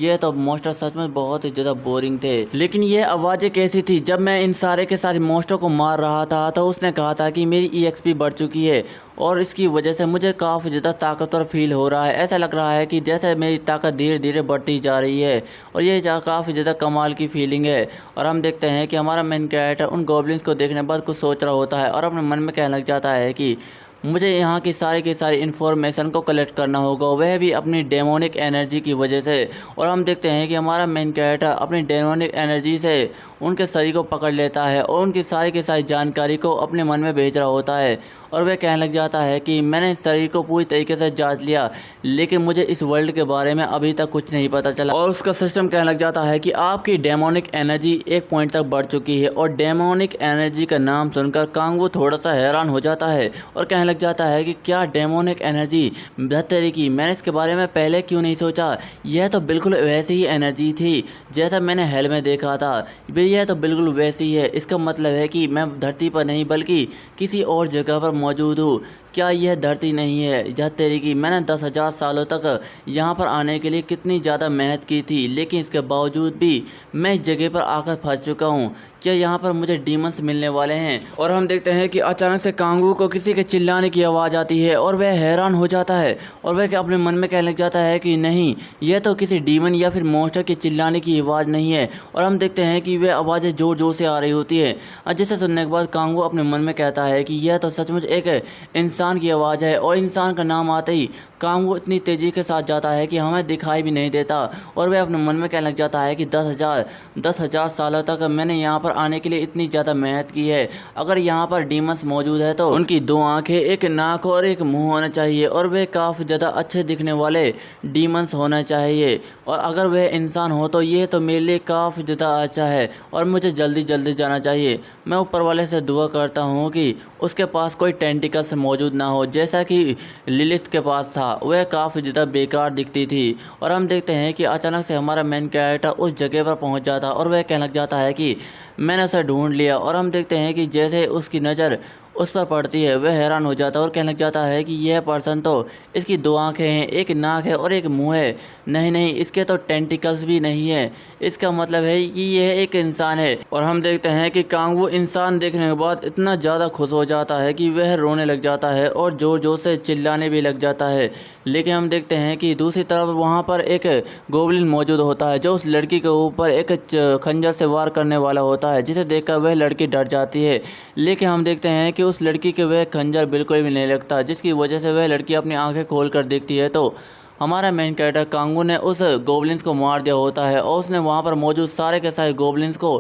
ये तो मॉन्स्टर सच में बहुत ही ज़्यादा बोरिंग थे, लेकिन ये आवाज़ें कैसी थी। जब मैं इन सारे के सारे मॉन्स्टर को मार रहा था तो उसने कहा था कि मेरी EXP बढ़ चुकी है और इसकी वजह से मुझे काफ़ी ज़्यादा ताकतवर फील हो रहा है। ऐसा लग रहा है कि जैसे मेरी ताकत धीरे धीरे बढ़ती जा रही है और ये काफ़ी ज़्यादा कमाल की फीलिंग है। और हम देखते हैं कि हमारा मेन कैरेक्टर उन गॉब्लिन्स को देखने के बाद कुछ सोच रहा होता है और अपने मन में कहने लग जाता है कि मुझे यहाँ की सारी इन्फॉर्मेशन को कलेक्ट करना होगा, वह भी अपनी डेमोनिक एनर्जी की वजह से। और हम देखते हैं कि हमारा मेन कैरेक्टर अपनी डेमोनिक एनर्जी से उनके शरीर को पकड़ लेता है और उनकी सारी की सारी जानकारी को अपने मन में भेज रहा होता है और वह कहने लग जाता है कि मैंने इस शरीर को पूरी तरीके से जांच लिया, लेकिन मुझे इस वर्ल्ड के बारे में अभी तक कुछ नहीं पता चला। और उसका सिस्टम कहने लग जाता है कि आपकी डेमोनिक एनर्जी 1 पॉइंट तक बढ़ चुकी है। और डेमोनिक एनर्जी का नाम सुनकर कांगू थोड़ा सा हैरान हो जाता है और कहने लग जाता है कि क्या डेमोनिक एनर्जी बेहतरी की, मैंने इसके बारे में पहले क्यों नहीं सोचा। यह तो बिल्कुल वैसी ही एनर्जी थी जैसा मैंने हेल में देखा था, यह तो बिल्कुल वैसी है। इसका मतलब है कि मैं धरती पर नहीं बल्कि किसी और जगह पर मौजूद हूँ। क्या यह धरती नहीं है? यह तेरी की मैंने 10,000 सालों तक यहाँ पर आने के लिए कितनी ज़्यादा मेहनत की थी, लेकिन इसके बावजूद भी मैं इस जगह पर आकर फंस चुका हूँ। क्या यहाँ पर मुझे डीमंस मिलने वाले हैं? और हम देखते हैं कि अचानक से कांगू को किसी के चिल्लाने की आवाज़ आती है और वह हैरान हो जाता है और वह अपने मन में कहने लग जाता है कि नहीं, यह तो किसी डीमन या फिर मॉन्स्टर के चिल्लाने की आवाज़ नहीं है। और हम देखते हैं कि वह आवाज़ें ज़ोर ज़ोर से आ रही होती है। जिसे सुनने के बाद कांगू अपने मन में कहता है कि यह तो सचमुच एक इंसान की आवाज़ है। और इंसान का नाम आते ही कांगू इतनी तेज़ी के साथ जाता है कि हमें दिखाई भी नहीं देता और वह अपने मन में कहने लग जाता है कि 10,000 सालों तक मैंने यहाँ पर आने के लिए इतनी ज़्यादा मेहनत की है। अगर यहाँ पर डीमंस मौजूद है तो उनकी 2 आँखें, 1 नाक और 1 मुंह होना चाहिए और वे काफ़ी ज़्यादा अच्छे दिखने वाले डीमंस होना चाहिए। और अगर वह इंसान हो तो ये तो मेरे लिए काफ़ी ज़्यादा अच्छा है और मुझे जल्दी जल्दी जाना चाहिए। मैं ऊपर वाले से दुआ करता हूँ कि उसके पास कोई टेंटिकल्स मौजूद ना हो जैसा कि लिलिथ के पास था, वह काफ़ी ज़्यादा बेकार दिखती थी। और हम देखते हैं कि अचानक से हमारा मेन कैरेक्टर उस जगह पर पहुंच जाता और वह कहने लग जाता है कि मैंने उसे ढूंढ लिया। और हम देखते हैं कि जैसे उसकी नज़र उस पर पड़ती है वह हैरान हो जाता है और कहने लग जाता है कि यह पर्सन तो इसकी 2 आँखें हैं, 1 नाक है और 1 मुंह है। नहीं, इसके तो टेंटिकल्स भी नहीं है। इसका मतलब है कि यह एक इंसान है। और हम देखते हैं कि कांगू इंसान देखने के बाद इतना ज़्यादा खुश हो जाता है कि वह रोने लग जाता है और ज़ोर ज़ोर से चिल्लाने भी लग जाता है। लेकिन हम देखते हैं कि दूसरी तरफ वहाँ पर एक गोबलिन मौजूद होता है जो उस लड़की के ऊपर एक खंजर से वार करने वाला होता है, जिसे देखकर वह लड़की डर जाती है। लेकिन हम देखते हैं कि उस लड़की के वह खंजर बिल्कुल भी नहीं लगता, जिसकी वजह से वह लड़की अपनी आंखें खोलकर देखती है तो हमारा मेन कैरेक्टर कांगू ने उस गोबलिन्स को मार दिया होता है और उसने वहाँ पर मौजूद सारे के सारे गोबलिन्स को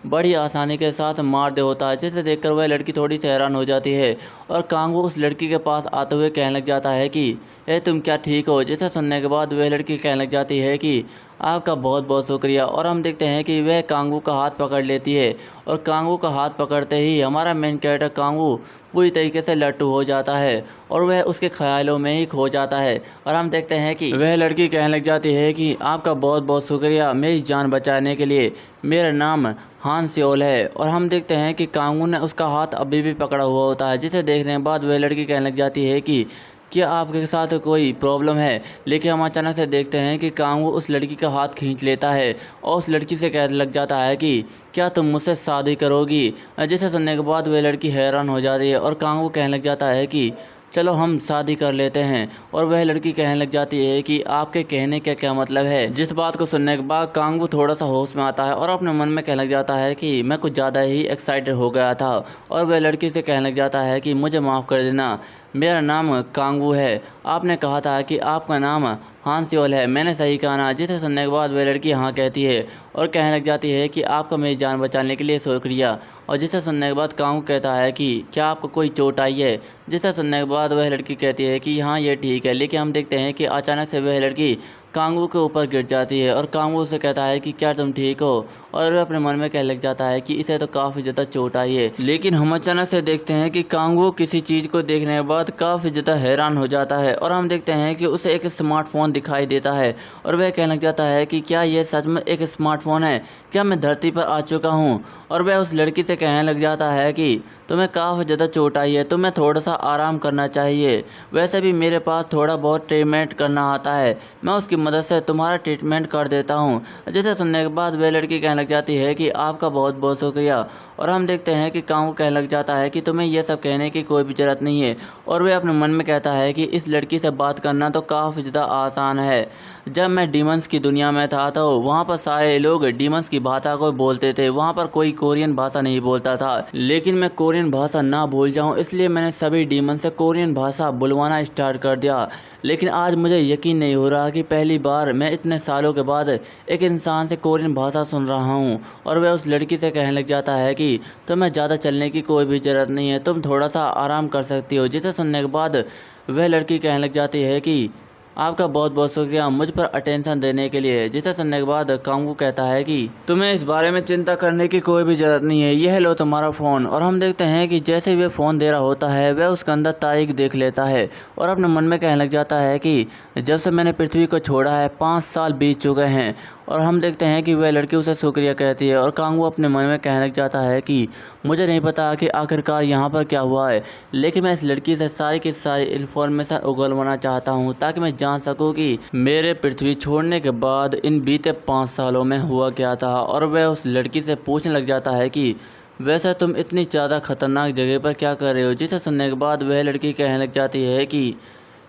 बड़ी आसानी के साथ मार दिया होता है, जिसे देखकर वह लड़की थोड़ी सी हैरान हो जाती है। और कांगू उस लड़की के पास आते हुए कहने लग जाता है कि तुम क्या ठीक हो? जिसे सुनने के बाद वह लड़की कहने लग जाती है कि आपका बहुत बहुत शुक्रिया। और हम देखते हैं कि वह कांगू का हाथ पकड़ लेती है और कांगू का हाथ पकड़ते ही हमारा मेन कैरेक्टर कांगू पूरी तरीके से लट्टू हो जाता है और वह उसके ख्यालों में ही खो जाता है। और हम देखते हैं कि वह लड़की कहने लग जाती है कि आपका बहुत बहुत शुक्रिया मेरी जान बचाने के लिए, मेरा नाम हान सियोल है। और हम देखते हैं कि कांगू ने उसका हाथ अभी भी पकड़ा हुआ होता है, जिसे देखने के बाद वह लड़की कहने लग जाती है कि क्या आपके साथ कोई प्रॉब्लम है। लेकिन हम अचानक से देखते हैं कि कांगू उस लड़की का हाथ खींच लेता है और उस लड़की से कहने लग जाता है कि क्या तुम मुझसे शादी करोगी। जिसे सुनने के बाद वह लड़की हैरान हो जाती है और कांगू कहने लग जाता है कि चलो हम शादी कर लेते हैं। और वह लड़की कहने लग जाती है कि आपके कहने का क्या मतलब है। जिस बात को सुनने के बाद कांगवू थोड़ा सा होश में आता है और अपने मन में कहने लग जाता है कि मैं कुछ ज़्यादा ही एक्साइटेड हो गया था। और वह लड़की से कहने लग जाता है कि मुझे माफ़ कर देना, मेरा नाम कांगवू है। आपने कहा था कि आपका नाम हान सियोल है, मैंने सही कहा ना। जिसे सुनने के बाद वह लड़की हाँ कहती है और कहने लग जाती है कि आपका मेरी जान बचाने के लिए शुक्रिया। और जिसे सुनने के बाद कांगवू कहता है कि क्या आपको कोई चोट आई है। जिसे सुनने के बाद वह लड़की कहती है कि हाँ ये ठीक है। लेकिन हम देखते हैं कि अचानक से वह लड़की कांगवू के ऊपर गिर जाती है और कांगवू से कहता है कि क्या तुम ठीक हो। और वह अपने मन में कहने लग जाता है कि इसे तो काफ़ी ज़्यादा चोट आई है। लेकिन हम अचानक से देखते हैं कि कांगवू किसी चीज़ को देखने के बाद काफ़ी ज़्यादा हैरान हो जाता है और हम देखते हैं कि उसे एक स्मार्टफोन दिखाई देता है और वह कहने लग जाता है कि क्या यह सच में एक स्मार्टफोन है, क्या मैं धरती पर आ चुका हूँ। और वह उस लड़की से कहने लग जाता है कि तुम्हें काफ़ी ज़्यादा चोट आई है, तुम्हें थोड़ा सा आराम करना चाहिए। वैसे भी मेरे पास थोड़ा बहुत ट्रीटमेंट करना आता है, मैं उसकी मदद से तुम्हारा ट्रीटमेंट कर देता हूँ। जिसे सुनने के बाद वह लड़की कहने लग जाती है कि आपका बहुत बहुत शुक्रिया। और हम देखते हैं कि कांगवू कहने लग जाता है कि तुम्हें यह सब कहने की कोई भी ज़रूरत नहीं है। और वह अपने मन में कहता है कि इस लड़की से बात करना तो काफ़ी ज़्यादा आसान है। जब मैं डीमंस की दुनिया में था तो वहाँ पर सारे लोग डीमंस की भाषा को बोलते थे, वहाँ पर कोई कोरियन भाषा नहीं बोलता था। लेकिन मैं कोरियन भाषा ना भूल जाऊँ इसलिए मैंने सभी डीमन से कोरियन भाषा बुलवाना स्टार्ट कर दिया। लेकिन आज मुझे यकीन नहीं हो रहा कि पहली बार मैं इतने सालों के बाद एक इंसान से कोरियन भाषा सुन रहा हूँ। और वह उस लड़की से कहने लग जाता है कि तुम्हें ज़्यादा चलने की कोई भी ज़रूरत नहीं है, तुम थोड़ा सा आराम कर सकती हो। जिसे सुनने के बाद वह लड़की कहने लग जाती है कि आपका बहुत बहुत शुक्रिया मुझ पर अटेंशन देने के लिए। जिसे सुनने के बाद कांगवू कहता है कि तुम्हें इस बारे में चिंता करने की कोई भी ज़रूरत नहीं है, यह लो तुम्हारा फ़ोन। और हम देखते हैं कि जैसे ही वह फ़ोन दे रहा होता है वह उसके अंदर तारीख देख लेता है और अपने मन में कहने लग जाता है कि जब से मैंने पृथ्वी को छोड़ा है 5 साल बीत चुके हैं। और हम देखते हैं कि वह लड़की उसे शुक्रिया कहती है और कांगवू अपने मन में कहने लग जाता है कि मुझे नहीं पता कि आखिरकार यहाँ पर क्या हुआ है, लेकिन मैं इस लड़की से सारी की सारी इन्फॉर्मेशन उगलवाना चाहता हूँ ताकि मैं जान सकूँ कि मेरे पृथ्वी छोड़ने के बाद इन बीते 5 सालों में हुआ क्या था। और वह उस लड़की से पूछने लग जाता है कि वैसे तुम इतनी ज़्यादा खतरनाक जगह पर क्या कर रहे हो। जिसे सुनने के बाद वह लड़की कहने लग जाती है कि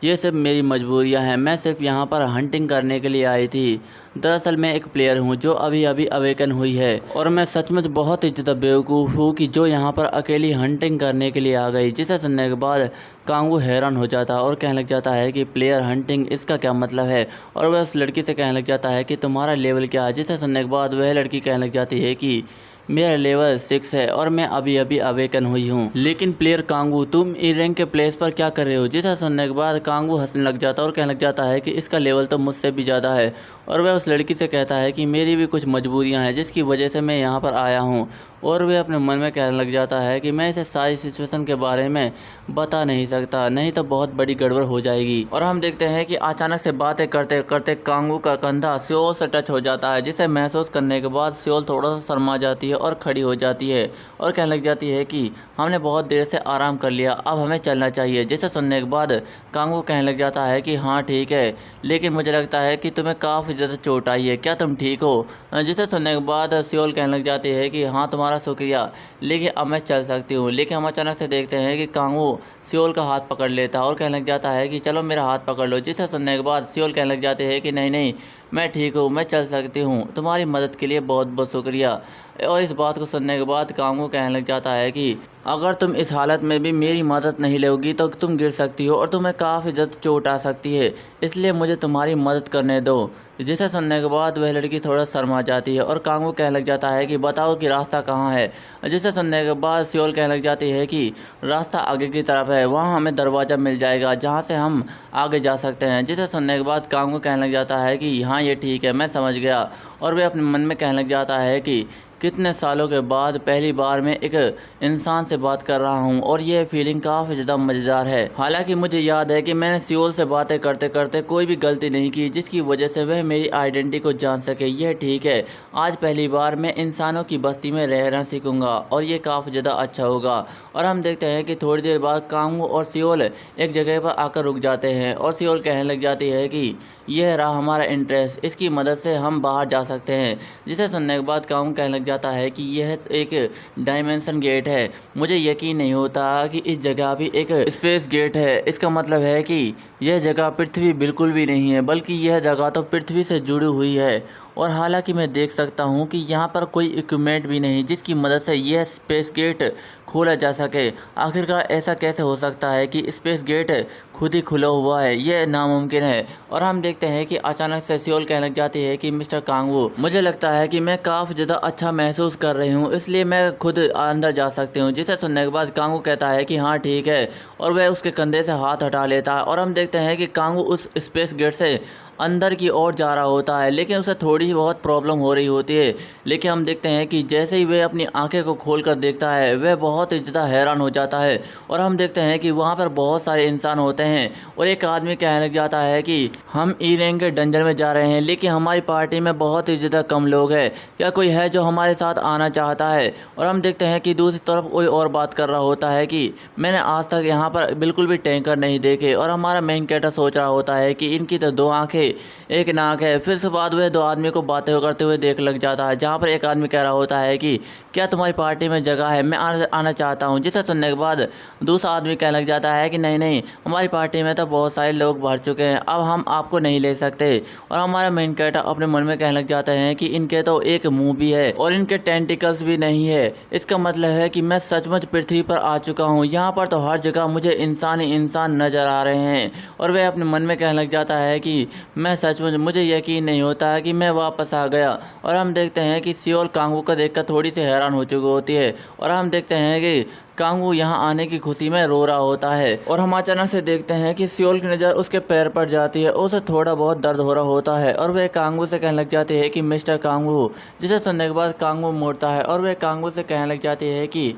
ये सब मेरी मजबूरियां हैं, मैं सिर्फ यहाँ पर हंटिंग करने के लिए आई थी। दरअसल मैं एक प्लेयर हूँ जो अभी अभी अवेकन हुई है और मैं सचमुच बहुत ही ज़्यादा बेवकूफ़ हूँ कि जो यहाँ पर अकेली हंटिंग करने के लिए आ गई। जिसे सुनने के बाद कांगवू हैरान हो जाता है और कहने लग जाता है कि प्लेयर हंटिंग इसका क्या मतलब है। और वह उस लड़की से कहने लग जाता है कि तुम्हारा लेवल क्या है। जिसे सुनने के बाद वह लड़की कहने लग जाती है कि मेरा लेवल 6 है और मैं अभी अभी अवेकन हुई हूँ। लेकिन प्लेयर कांगवू तुम ई रैंक के प्लेस पर क्या कर रहे हो। जिसे सुनने के बाद कांगवू हंसने लग जाता है और कहने लग जाता है कि इसका लेवल तो मुझसे भी ज़्यादा है। और वह उस लड़की से कहता है कि मेरी भी कुछ मजबूरियाँ हैं जिसकी वजह से मैं यहाँ पर आया हूँ। और वह अपने मन में कहने लग जाता है कि मैं इसे सारी सिचुएशन के बारे में बता नहीं सकता, नहीं तो बहुत बड़ी गड़बड़ हो जाएगी। और हम देखते हैं कि अचानक से बातें करते करते कांगवू का कंधा सियोल से टच हो जाता है, जिसे महसूस करने के बाद सियोल थोड़ा सा शर्मा जाती है और खड़ी हो जाती है और कहने लग जाती है कि हमने बहुत देर से आराम कर लिया, अब हमें चलना चाहिए। जिसे सुनने के बाद कांगवू कहने लग जाता है कि हाँ ठीक है, लेकिन मुझे लगता है कि तुम्हें काफ़ी ज़्यादा चोट आई है, क्या तुम ठीक हो। जिसे सुनने के बाद सियोल कहने लग जाती है कि हाँ तुम्हारा शुक्रिया, लेकिन अब मैं चल सकती हूँ। लेकिन हम अचानक से देखते हैं कि कांगवू सियोल का हाथ पकड़ लेता है और कहने लग जाता है कि चलो मेरा हाथ पकड़ लो। जिसे सुनने के बाद सियोल कहने लग जाते हैं कि नहीं नहीं मैं ठीक हूँ, मैं चल सकती हूँ, तुम्हारी मदद के लिए बहुत बहुत शुक्रिया। और इस बात को सुनने के बाद कांगवू कहने लग जाता है कि अगर तुम इस हालत में भी मेरी मदद नहीं लोगी तो तुम गिर सकती हो और तुम्हें काफ़ी ज़्यादा चोट आ सकती है, इसलिए मुझे तुम्हारी मदद करने दो। जिसे सुनने के बाद वह लड़की थोड़ा शर्मा जाती है और कांगवू कहने लग जाता है कि बताओ कि रास्ता कहाँ है। जिसे सुनने के बाद सियोल कहने लग जाती है कि रास्ता आगे की तरफ है, वहाँ हमें दरवाज़ा मिल जाएगा जहाँ से हम आगे जा सकते हैं। जिसे सुनने के बाद कांगवू कहने लग जाता है कि हाँ ये ठीक है, मैं समझ गया। और वह अपने मन में कहने लग जाता है कि कितने सालों के बाद पहली बार मैं एक इंसान से बात कर रहा हूं और यह फीलिंग काफ़ी ज़्यादा मज़ेदार है। हालांकि मुझे याद है कि मैंने सियोल से बातें करते करते कोई भी गलती नहीं की जिसकी वजह से वह मेरी आइडेंटिटी को जान सके। यह ठीक है, आज पहली बार मैं इंसानों की बस्ती में रहना सीखूंगा और ये काफ़ी ज़्यादा अच्छा होगा। और हम देखते हैं कि थोड़ी देर बाद कांगवू और सियोल एक जगह पर आकर रुक जाते हैं और सियोल कहने लग जाती है कि यह रहा हमारा इंटरेस्ट, इसकी मदद से हम बाहर जा सकते हैं। जिसे सुनने के बाद कांगवू कहने लग जाता है कि यह एक डायमेंशन गेट है। मुझे यकीन नहीं होता कि इस जगह भी एक स्पेस गेट है। इसका मतलब है कि यह जगह पृथ्वी बिल्कुल भी नहीं है, बल्कि यह जगह तो पृथ्वी से जुड़ी हुई है। और हालांकि मैं देख सकता हूं कि यहाँ पर कोई इक्विपमेंट भी नहीं जिसकी मदद से यह स्पेस गेट खोला जा सके। आखिरकार ऐसा कैसे हो सकता है कि स्पेस गेट खुद ही खुला हुआ है? यह नामुमकिन है। और हम देखते हैं कि अचानक से सियोल कहने लग जाती है कि मिस्टर कांगवू, मुझे लगता है कि मैं काफ़ी ज़्यादा अच्छा महसूस कर रही हूँ, इसलिए मैं खुद अंदर जा सकती हूँ। जिसे सुनने के बाद कांगवू कहता है कि हाँ ठीक है, और वह उसके कंधे से हाथ हटा लेता है। और हम देखते हैं कि कांगवू उस स्पेस गेट से अंदर की ओर जा रहा होता है, लेकिन उसे थोड़ी बहुत प्रॉब्लम हो रही होती है। लेकिन हम देखते हैं कि जैसे ही वह अपनी आंखें को खोलकर देखता है, वह बहुत ही ज़्यादा हैरान हो जाता है। और हम देखते हैं कि वहाँ पर बहुत सारे इंसान होते हैं, और एक आदमी कहने लग जाता है कि हम ई रैंक के डंजन में जा रहे हैं, लेकिन हमारी पार्टी में बहुत ही ज़्यादा कम लोग हैं। क्या कोई है जो हमारे साथ आना चाहता है? और हम देखते हैं कि दूसरी तरफ कोई और बात कर रहा होता है कि मैंने आज तक यहाँ पर बिल्कुल भी टैंकर नहीं देखे। और हमारा मेन कैरेक्टर सोच रहा होता है कि इनकी तो 2 आंखें एक नाक है। फिर से बाद वह 2 आदमी को बातें करते हुए देख लग जाता है, जहाँ पर एक आदमी कह रहा होता है कि क्या तुम्हारी पार्टी में जगह है? मैं आना चाहता हूँ। जिसे सुनने के बाद दूसरा आदमी कहने लग जाता है कि नहीं नहीं, हमारी पार्टी में तो बहुत सारे लोग भर चुके हैं, अब हम आपको नहीं ले सकते। और हमारा मेन कैरेक्टर अपने मन में कहने लग जाते हैं कि इनके तो एक मुंह भी है और इनके टेंटिकल्स भी नहीं है। इसका मतलब है कि मैं सचमुच पृथ्वी पर आ चुका हूँ। यहाँ पर तो हर जगह मुझे इंसान ही इंसान नजर आ रहे हैं। और वह अपने मन में कहने लग जाता है कि मैं सचमुच, मुझे यकीन नहीं होता है कि मैं वापस आ गया। और हम देखते हैं कि सियोल कांगवू को देखकर थोड़ी सी हैरान हो चुकी होती है, और हम देखते हैं कि कांगवू यहाँ आने की खुशी में रो रहा होता है। और हम अचानक से देखते हैं कि सियोल की नज़र उसके पैर पर जाती है, उसे थोड़ा बहुत दर्द हो रहा होता है, और वह कांगवू से कहने लग जाती है कि मिस्टर कांगवू। जिसे सुनने के बाद कांगवू मोड़ता है, और वह कांगवू से कहने लग जाती है कि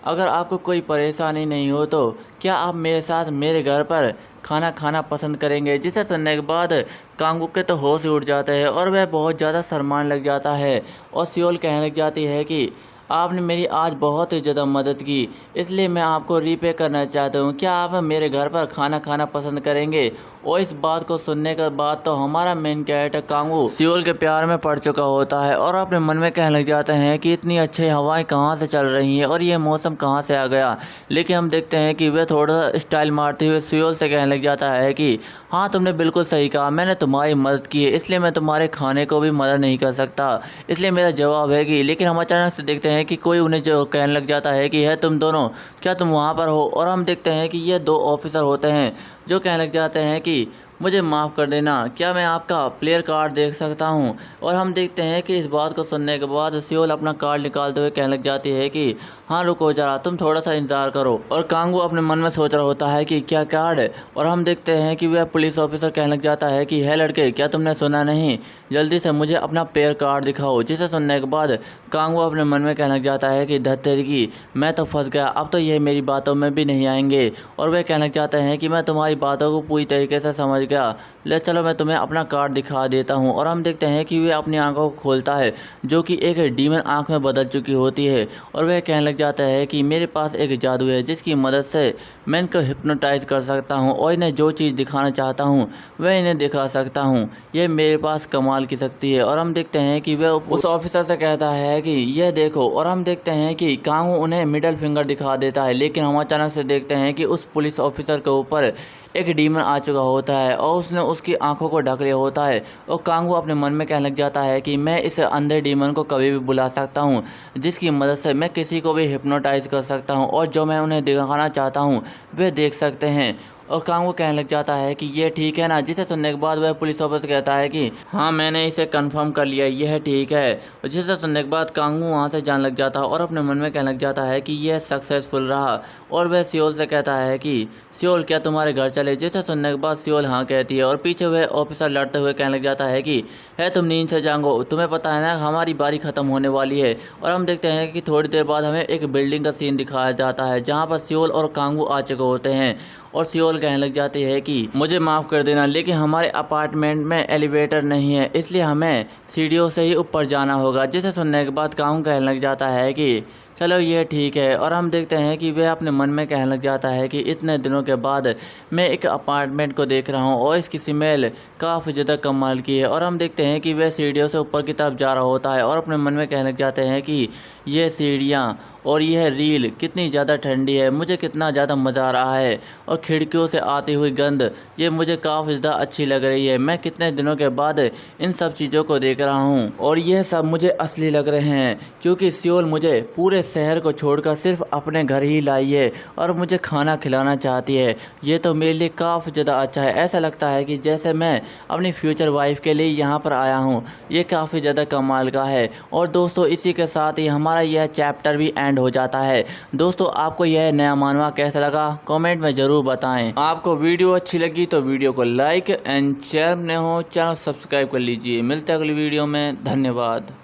अगर आपको कोई परेशानी नहीं हो तो क्या आप मेरे साथ मेरे घर पर खाना खाना पसंद करेंगे? जिसे सुनने के बाद कांगवू के तो होश ही उड़ जाते हैं, और वह बहुत ज़्यादा शर्माने लग जाता है। और सियोल कहने लग जाती है कि आपने मेरी आज बहुत ही ज़्यादा मदद की, इसलिए मैं आपको रीपे करना चाहता हूँ। क्या आप मेरे घर पर खाना खाना पसंद करेंगे? और इस बात को सुनने के बाद तो हमारा मेन कैरेक्टर कांगवू सियोल के प्यार में पड़ चुका होता है, और अपने मन में कहने लग जाते हैं कि इतनी अच्छी हवाएं कहाँ से चल रही हैं और ये मौसम कहाँ से आ गया। लेकिन हम देखते हैं कि वह थोड़ा सा स्टाइल मारते हुए सियोल से कहने लग जाता है कि हाँ तुमने बिल्कुल सही कहा, मैंने तुम्हारी मदद की है, इसलिए मैं तुम्हारे खाने को भी मदद नहीं कर सकता, इसलिए मेरा जवाब है कि। लेकिन हम अचानक से देखते हैं कि कोई उन्हें जो कहने लग जाता है कि है तुम दोनों, क्या तुम वहाँ पर हो? और हम देखते हैं कि ये 2 ऑफिसर होते हैं जो कहने लग जाते हैं कि मुझे माफ़ कर देना, क्या मैं आपका प्लेयर कार्ड देख सकता हूं? और हम देखते हैं कि इस बात को सुनने के बाद सियोल अपना कार्ड निकालते हुए कहने लग जाती है कि हाँ रुको जरा, तुम थोड़ा सा इंतज़ार करो। और कांगवू अपने मन में सोच रहा होता है कि क्या कार्ड है? और हम देखते हैं कि वह पुलिस ऑफिसर कहने लग जाता है कि है लड़के, क्या तुमने सुना नहीं? जल्दी से मुझे अपना प्लेयर कार्ड दिखाओ। जिसे सुनने के बाद कांगवू अपने मन में कहने लग जाता है कि धत्तेरी की, मैं तो फंस गया, अब तो ये मेरी बातों में भी नहीं आएंगे। और वह कहना चाहते हैं कि मैं तुम्हारी बातों को पूरी तरीके से समझ गया, ले चलो मैं तुम्हें अपना कार्ड दिखा देता हूँ। और हम देखते हैं कि वह अपनी आंखों को खोलता है, जो कि एक डीमन आंख में बदल चुकी होती है। और वह कहने लग जाता है कि मेरे पास एक जादू है जिसकी मदद से मैं इनको हिप्नोटाइज कर सकता हूँ, और इन्हें जो चीज़ दिखाना चाहता हूँ वह इन्हें दिखा सकता हूँ। यह मेरे पास कमाल की शक्ति है। और हम देखते हैं कि वह उस ऑफिसर से कहता है कि यह देखो। और हम देखते हैं कि कांगवू उन्हें मिडल फिंगर दिखा देता है, लेकिन हम अचानक से देखते हैं कि उस पुलिस ऑफिसर के ऊपर एक डीमन आ चुका होता है, और उसने उसकी आंखों को ढक लिया होता है। और कांगवू अपने मन में कहने लग जाता है कि मैं इस अंधे डीमन को कभी भी बुला सकता हूँ, जिसकी मदद से मैं किसी को भी हिप्नोटाइज कर सकता हूँ, और जो मैं उन्हें दिखाना चाहता हूँ वे देख सकते हैं। और कांगवू कहने लग जाता है कि ये ठीक है ना? जिसे सुनने के बाद वह पुलिस ऑफिसर कहता है कि हाँ मैंने इसे कंफर्म कर लिया, यह ठीक है। और जिसे सुनने के बाद कांगवू वहाँ से जाने लग जाता है, और अपने मन में कहने लग जाता है कि यह सक्सेसफुल रहा। और वह सियोल से कहता है कि सियोल क्या तुम्हारे घर चले? जिसे सुनने के बाद सियोल हाँ कहती है, और पीछे वह ऑफिसर लड़ते हुए कहने लग जाता है कि है तुम नींद से जागो, तुम्हें पता है ना हमारी बारी ख़त्म होने वाली है। और हम देखते हैं कि थोड़ी देर बाद हमें एक बिल्डिंग का सीन दिखाया जाता है, जहाँ पर सियोल और कांगवू आ चुके होते हैं। और सियोल कहने लग जाती है कि मुझे माफ़ कर देना, लेकिन हमारे अपार्टमेंट में एलिवेटर नहीं है, इसलिए हमें सीढ़ियों से ही ऊपर जाना होगा। जिसे सुनने के बाद कांगवू कहने लग जाता है कि चलो ये ठीक है। और हम देखते हैं कि वह अपने मन में कहने लग जाता है कि इतने दिनों के बाद मैं एक अपार्टमेंट को देख रहा हूँ और इसकी स्मेल काफ़ी ज़्यादा कमाल की है। और हम देखते हैं कि वह सीढ़ियों से ऊपर की तरफ जा रहा होता है और अपने मन में कहने लग जाते हैं कि ये सीढ़ियाँ और यह रील कितनी ज़्यादा ठंडी है, मुझे कितना ज़्यादा मज़ा आ रहा है। और खिड़कियों से आती हुई गंध ये मुझे काफ़ी ज़्यादा अच्छी लग रही है। मैं कितने दिनों के बाद इन सब चीज़ों को देख रहा हूँ और यह सब मुझे असली लग रहे हैं, क्योंकि सियोल मुझे पूरे शहर को छोड़कर सिर्फ अपने घर ही लाई है और मुझे खाना खिलाना चाहती है। ये तो मेरे लिए काफ़ी ज़्यादा अच्छा है। ऐसा लगता है कि जैसे मैं अपनी फ्यूचर वाइफ के लिए यहाँ पर आया हूँ। ये काफ़ी ज़्यादा कमाल का है। और दोस्तों इसी के साथ ही हमारा यह चैप्टर भी एंड हो जाता है। दोस्तों आपको यह नया मानवा कैसा लगा कमेंट में ज़रूर बताएं। आपको वीडियो अच्छी लगी तो वीडियो को लाइक एंड चैनल नए हो चैनल सब्सक्राइब कर लीजिए। मिलते हैं अगली वीडियो में। धन्यवाद।